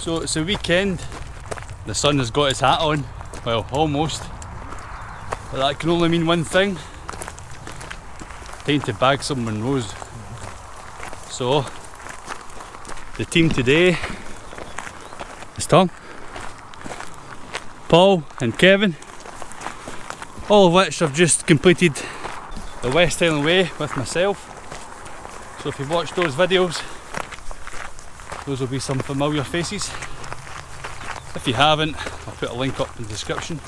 So it's a weekend, the sun has got his hat on, well almost, but that can only mean one thing, time to bag some Munros. So the team today is Tom, Paul and Kevin, all of which have just completed the West Highland Way with myself. So if you've watched those videos, those will be some familiar faces. If you haven't, I'll put a link up in the description,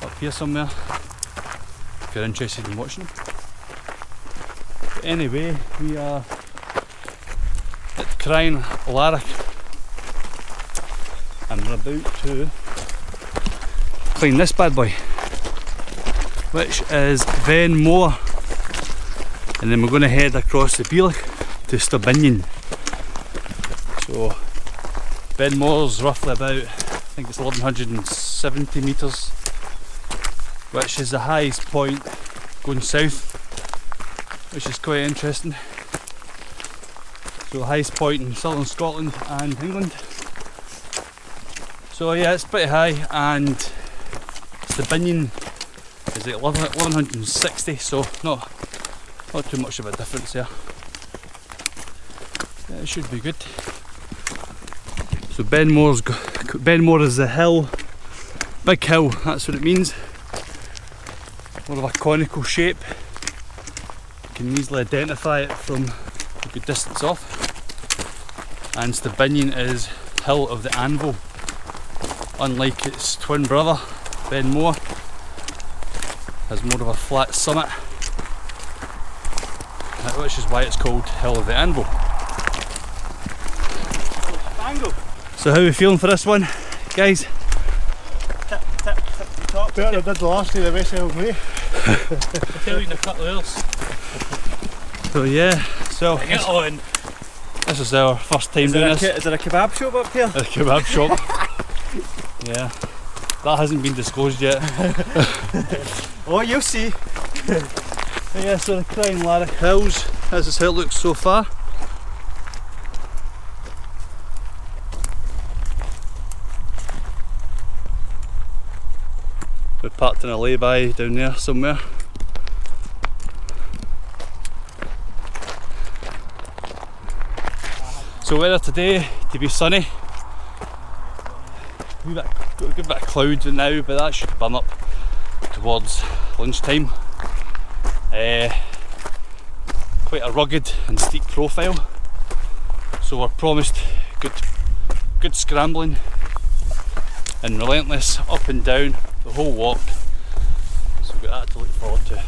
up here somewhere, if you're interested in watching them. But anyway, we are at Crianlarich and we're about to climb this bad boy, which is Da-Bheinn Moor, and then we're going to head across the Bealach to Stob Binnein. So Da-Bheinn Moor is roughly about, I think it's 1170 metres, which is the highest point going south, which is quite interesting. So highest point in southern Scotland and England. So yeah, it's pretty high, and Stob Binnein is at 1160, so not too much of a difference there. Yeah, it should be good. So Da-Bheinn Moor is the hill, big hill, that's what it means. More of a conical shape. You can easily identify it from a good distance off. And Stob Binnein is Hill of the Anvil. Unlike its twin brother, Da-Bheinn Moor, has more of a flat summit, which is why it's called Hill of the Anvil. So how are we feeling for this one, guys? Tip to top. Better than I did last year, the West Highland Way. I'll tell you in a couple of hours. So yeah, so Get on. this is our first time doing this. Is there a kebab shop up here? A kebab shop. Yeah, that hasn't been disclosed yet. Oh, you'll see. Yeah, so the Crianlarich Hills, this is how it looks so far. We're parked in a lay-by down there somewhere. So weather today to be sunny. Got a good bit of clouds now, but that should burn up towards lunchtime. Quite a rugged and steep profile, so we're promised good scrambling and relentless up and down the whole walk, so we've got that to look forward to.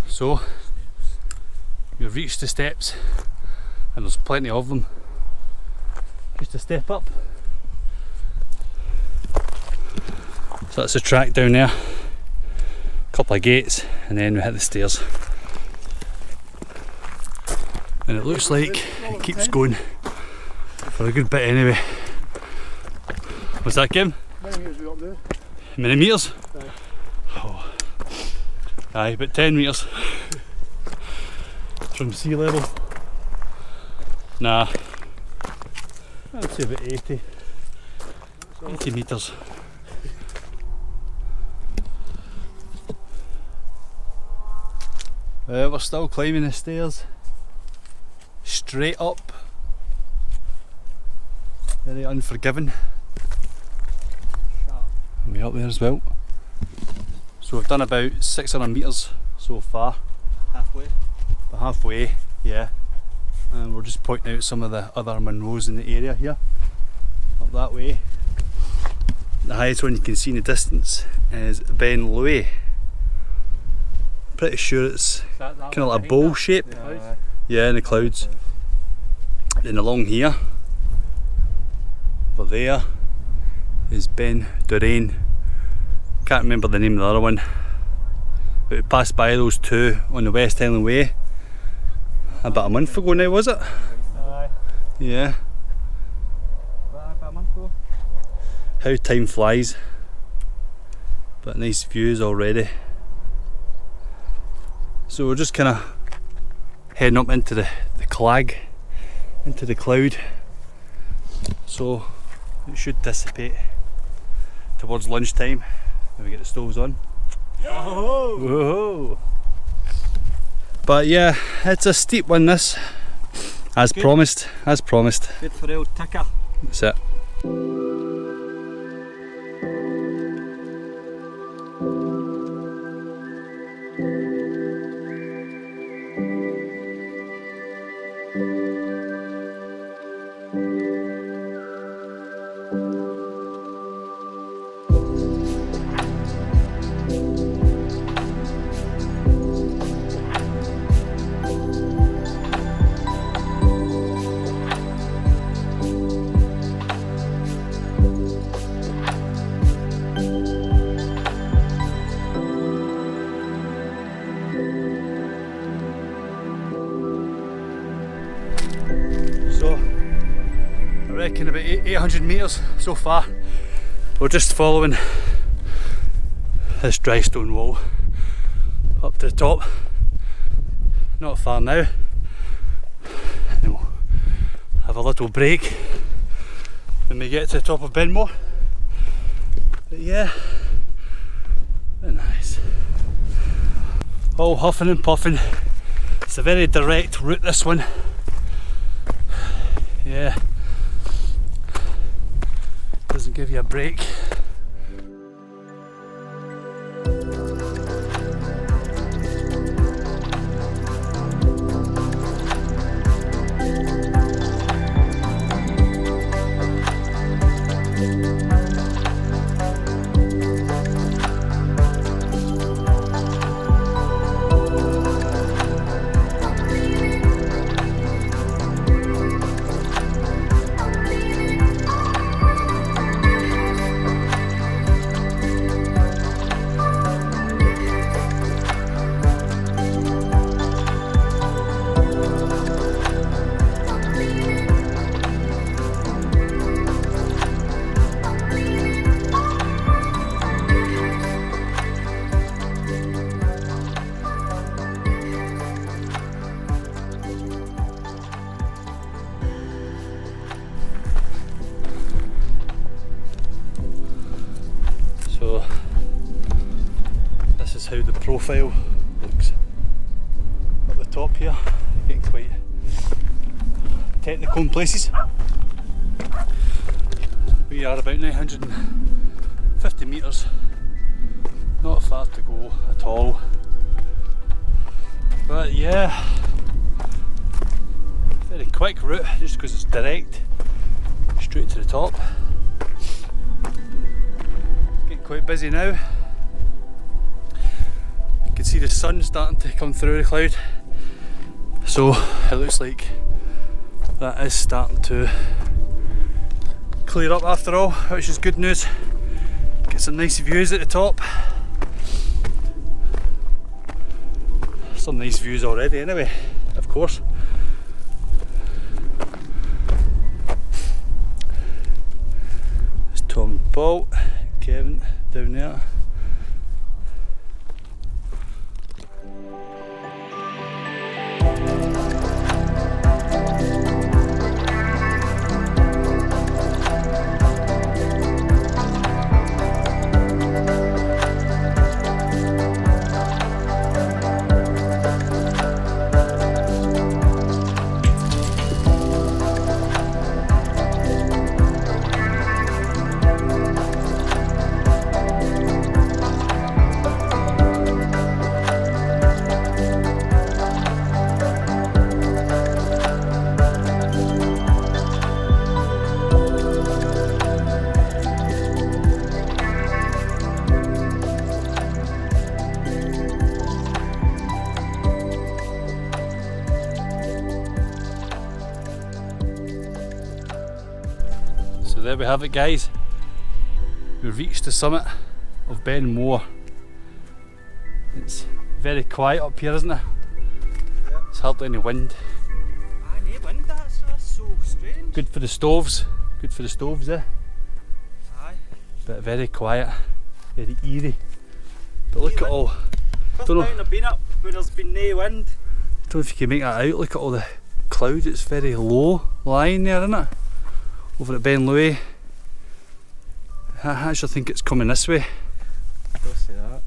So we've reached the steps, and there's plenty of them. Just a step up. So that's the track down there. A couple of gates, and then we hit the stairs. And it looks like it keeps going for a good bit anyway. What's that, Kim? How many metres are we up there? How many metres? Aye. Oh. Aye, about 10 metres. From sea level. Nah, I'd say about 80 metres. We're still climbing the stairs, straight up, very unforgiving. And we're up there as well. So we've done about 600 metres so far. Halfway. But halfway, yeah. And we're just pointing out some of the other Munros in the area here. Up that way. The highest one you can see in the distance is Ben Louis. Pretty sure it's kind of like a bowl shape. Yeah, in the clouds. Then along here, over there, is Ben da-Bheinn. Can't remember the name of the other one. But we passed by those two on the West Highland Way about a month ago now, was it? Aye. Yeah. About a month ago. How time flies, but nice views already. So we're just kind of heading up into the clag, into the cloud, so it should dissipate towards lunchtime when we get the stoves on. Whoa. Whoa. But yeah, it's a steep one this, as promised, as promised. Good for old TYCKA. That's it. So, I reckon about 800 metres so far. We're just following this dry stone wall up to the top. Not far now. And we'll have a little break when we get to the top of Benmore. But yeah, very nice. All huffing and puffing. It's a very direct route, this one. Yeah, doesn't give you a break. So this is how the profile looks at the top here. Getting quite technical in places. We are about 950 metres, not far to go at all. But yeah, very quick route just because it's direct straight to the top. Quite busy now. You can see the sun starting to come through the cloud, so it looks like that is starting to clear up after all, which is good news. Get some nice views at the top. Some nice views already anyway, of course. There's Tom and Paul, Kevin down there. So there we have it, guys. We've reached the summit of Benmore. It's very quiet up here, isn't it? Yeah. There's hardly any wind. Aye, no wind, that's so strange. Good for the stoves. Good for the stoves, eh? Aye. but very quiet, very eerie. But look at all. First mountain I've been up where there's been no wind. Don't know if you can make that out. Look at all the clouds. It's very low lying there, isn't it? Over at Ben Louis. I actually think it's coming this way. Don't say that.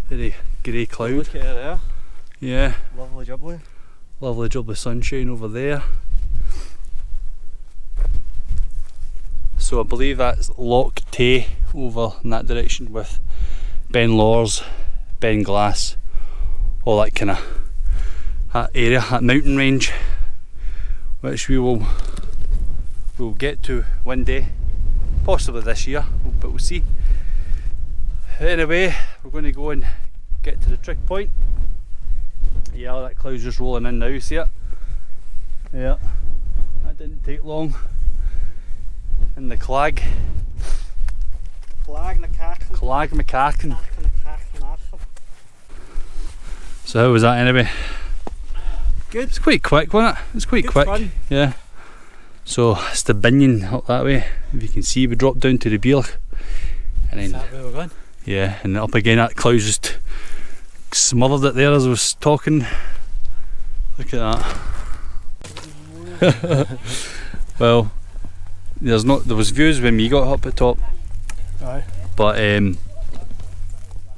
Very grey cloud. Look at it there. Yeah. Lovely jubbly. Lovely jubbly sunshine over there. So I believe that's Loch Tay over in that direction with Ben Lawers, Ben Glass, all that kind of that area, that mountain range, which we'll get to one day, possibly this year, but we'll see. Anyway, we're going to go and get to the trick point. Yeah, that cloud's just rolling in now, see it? Yeah, that didn't take long. In the Clag McCacken. So how was that anyway? Good. It's quite quick, wasn't it? It's quite quick. Fun. Yeah. So Stob Binnein up that way. If you can see, we dropped down to the Beerlach. And then, Is that where we're going? yeah, and up again, that cloud just smothered it there as I was talking. Look at that. Well, there was views when we got up at top. Aye. But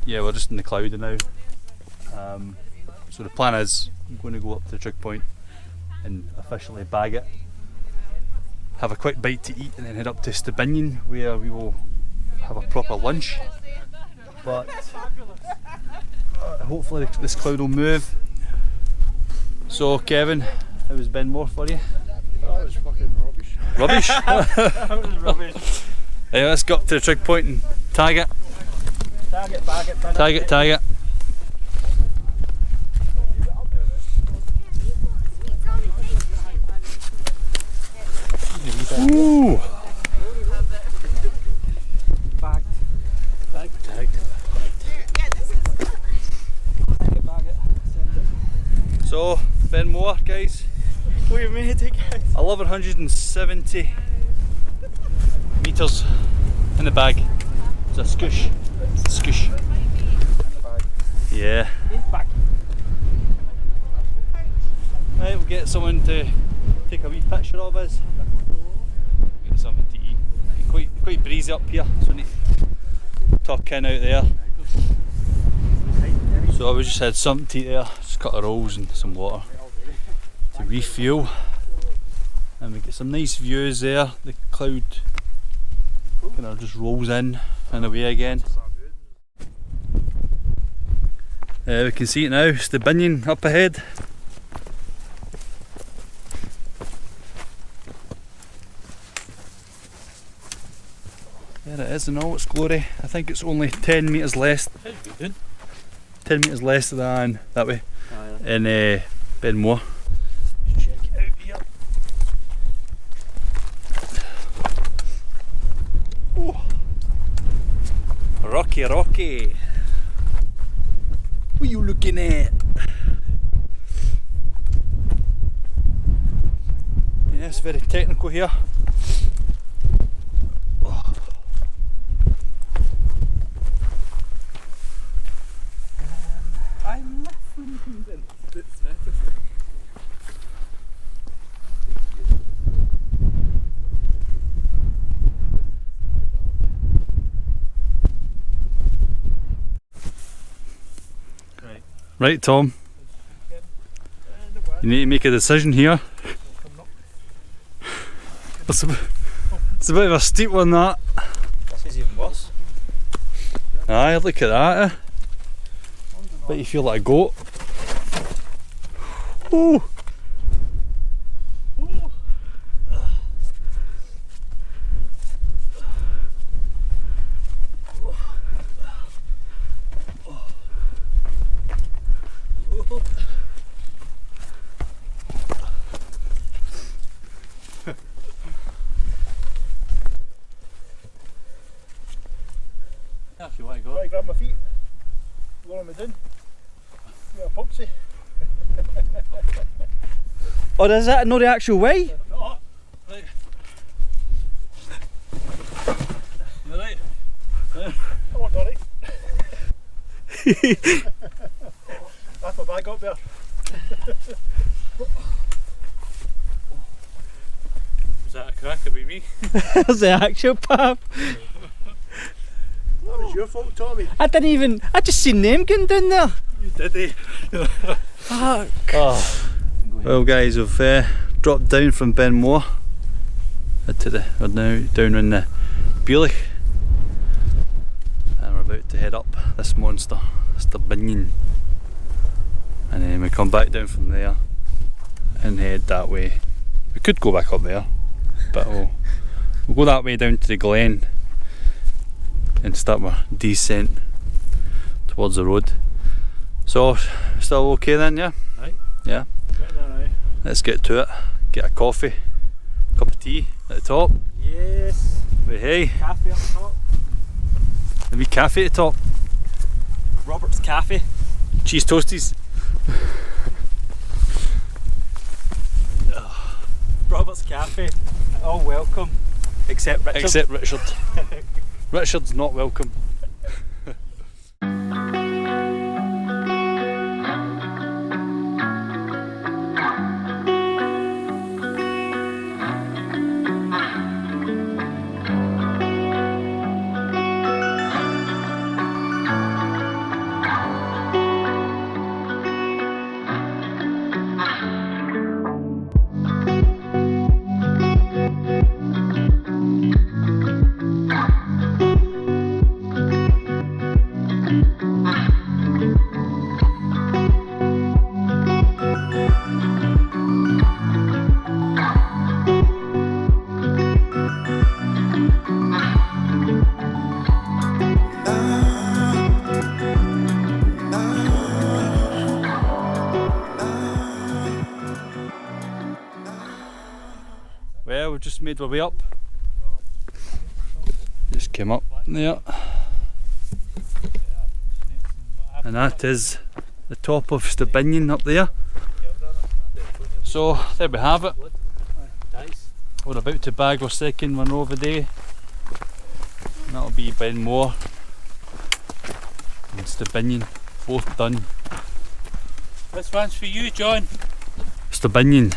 yeah, we're just in the cloud now. So the plan is I'm going to go up to the trig point and officially bag it, have a quick bite to eat, and then head up to Stob Binnein where we will have a proper lunch. But hopefully this cloud will move. So Kevin, how was Ben Moore for you? That was fucking rubbish. Rubbish? That was rubbish. Hey, let's go up to the trig point and tag it. Tag it, bag it, Tag it, tag it. Ooh! Bagged. Tagged. So, Ben Moore, guys. We made it, guys. 1170 metres in the bag. It's a scoosh. It's a scoosh. Yeah. Back. Right, we'll get someone to take a wee picture of us. Get something to eat. Quite breezy up here, so we need to tuck in out there. So we just had something to eat there, just a couple of rolls and some water to refuel. And we get some nice views there. The cloud kind of just rolls in and away again. We can see it now, Stob Binnein up ahead. There it is in all its glory. I think it's only 10 metres less. 10 metres less than that way in Ben Moore. Check it out here. Oh. Rocky, rocky. What are you looking at? Yeah, it's very technical here. I'm listening. Right, Tom. You need to make a decision here. It's a bit of a steep one, that. This is even worse. Aye, look at that. Bet you feel like a goat. Ooh. If you want to go. Right, grab my feet. Go on me down. Yeah, popsy. Oh, is that not the actual way? No. Right. You right? That's my bag up there. Was that a cracker by me? That's the actual pub. That was your fault, Tommy. I just seen them going down there. You did, eh? Fuck. Oh. Well guys, we've dropped down from Benmore we're now down in the Bielich, and we're about to head up this monster, Stob Binnein, and then we come back down from there and head that way. We could go back up there, but we'll go that way down to the glen and start our descent towards the road. So, still okay then, yeah? Aye. Yeah? Aye. Let's get to it. Get a coffee, cup of tea at the top. Yes. Wait, hey, Cafe up top. a wee cafe at the top. Robert's Cafe. Cheese toasties. Robert's Cafe. All welcome. Except Richard. Except Richard. Richard's not welcome. Well, we've just made our way up. Just came up there. And that is the top of Stob Binnein up there. So there we have it. We're about to bag our second Munro of the day. And that'll be Benmore and Stob Binnein, both done. This one's for you, John. Stob Binnein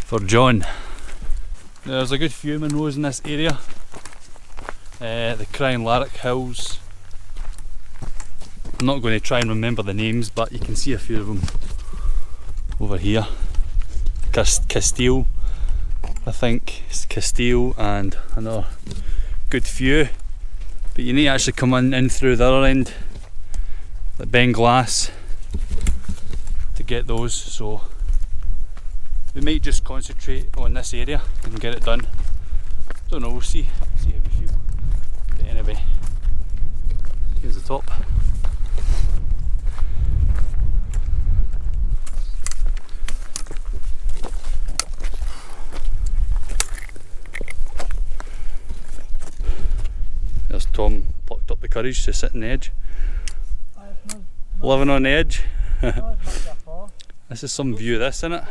for John. There's a good few Munros in this area. The Crianlarich hills. I'm not going to try and remember the names, but you can see a few of them over here. Castile, I think. It's Castile and another good few. But you need to actually come in through the other end, like Ben Glass, to get those. So we might just concentrate on this area and get it done. Don't know, we'll see how we feel. But anyway, here's the top. There's Tom, plucked up the courage to sit on the edge. Living on the edge. This is some view of this, isn't it?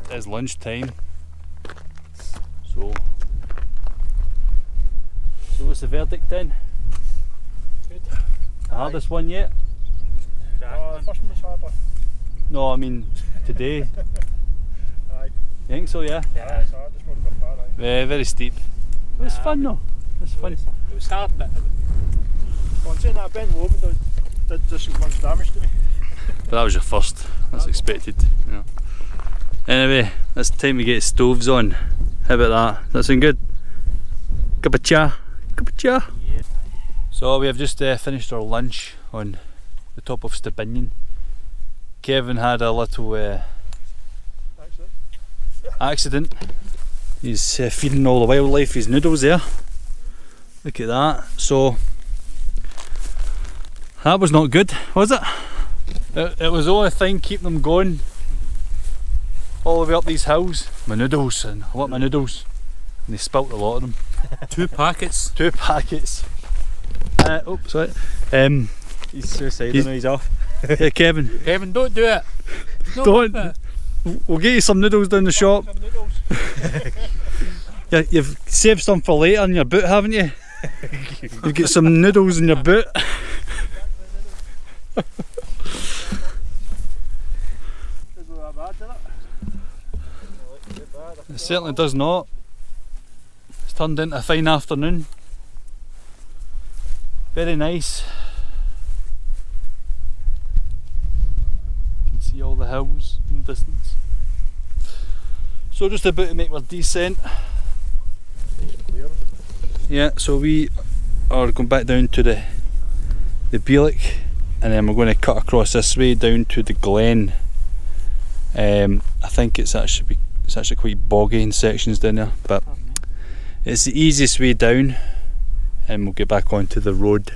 It is lunchtime, so what's the verdict then? Good. The hardest one yet? The first one was harder. No, I mean today. Aye. You think so, yeah? Yeah, it's the hardest one by far, aye. Very steep. It was fun though. It was fun. It was hard, but Well, I'm saying that Ben Logan did just much damage to me. But that was your first. That's expected. You know. Anyway, it's time to get stoves on. How about that? Does that sound good? Cup of cha. Cup of cha. yeah. So we have just finished our lunch on the top of Stob Binnein. Kevin had a little accident. He's feeding all the wildlife his noodles there. Look at that. So that was not good, was it? It was the only thing keeping them going all the way up these hills. My noodles, and I want my noodles. And they spilt a lot of them. 2 packets. 2 packets. Oh, sorry. He's suicidal now, he's off. Yeah, Kevin. Kevin, don't do it. Don't. We'll get you some noodles down the shop. Yeah, you've saved some for later in your boot, haven't you? You've got some noodles in your boot. It certainly does not. It's turned into a fine afternoon. Very nice. You can see all the hills in the distance. So just about to make our descent. Yeah, so we are going back down to the Bheinn, and then we're going to cut across this way down to the glen. I think it's actually quite boggy in sections down there, but it's the easiest way down, and we'll get back onto the road,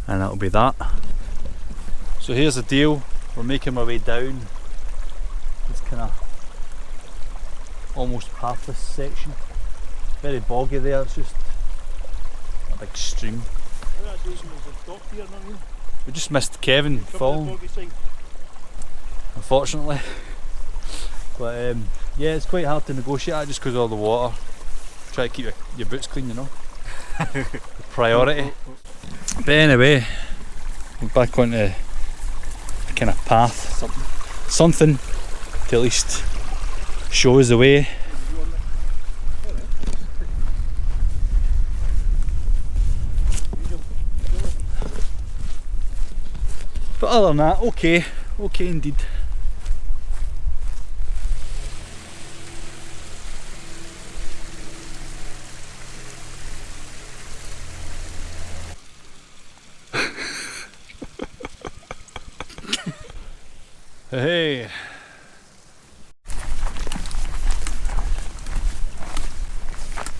and that'll be that. So here's the deal, we're making our way down this kind of almost pathless section. Very boggy there, it's just a big stream. We just missed Kevin falling, unfortunately. But yeah, it's quite hard to negotiate that just because of all the water. Try to keep your boots clean, you know. Priority. But anyway, we're back onto a kind of path. Something to at least show us the way. But other than that, okay indeed. Hey.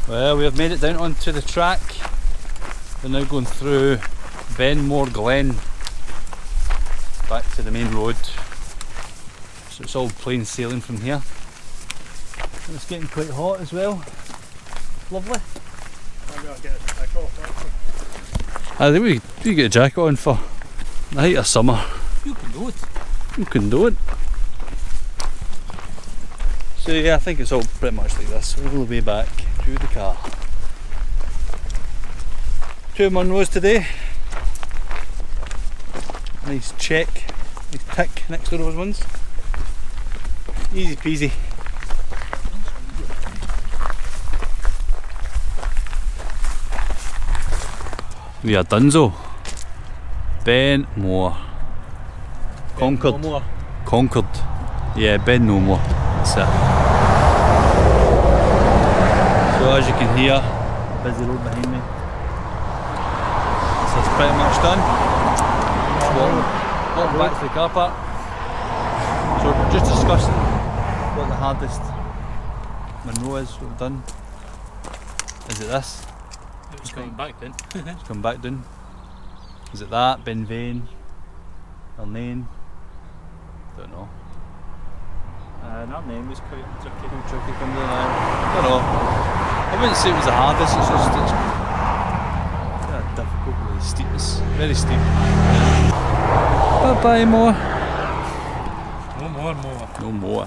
Well, we have made it down onto the track. We're now going through Benmore Glen back to the main road. So it's all plain sailing from here. And it's getting quite hot as well. Lovely. I think we get a jacket on for the height of summer. You can do it. You can do it. So yeah, I think it's all pretty much like this. We'll be back to the car. 2 Munros today. Nice check, nice tick next to those ones. Easy peasy. We are donezo. Benmore. Conquered. Yeah, Ben no more. That's it. So as you can hear, busy road behind me. This is pretty much done. Just walking back to the car park. So we're just discussing what the hardest Munro is we've done. Is it this? It's coming back then. It's come back down. Is it that? Bheinn? Allin? Don't know. That name was quite tricky. Quite tricky come down there. Don't know. I wouldn't say it was the hardest, it's just kind of difficult with the steepness. Very steep. Bye bye more. No more. No more.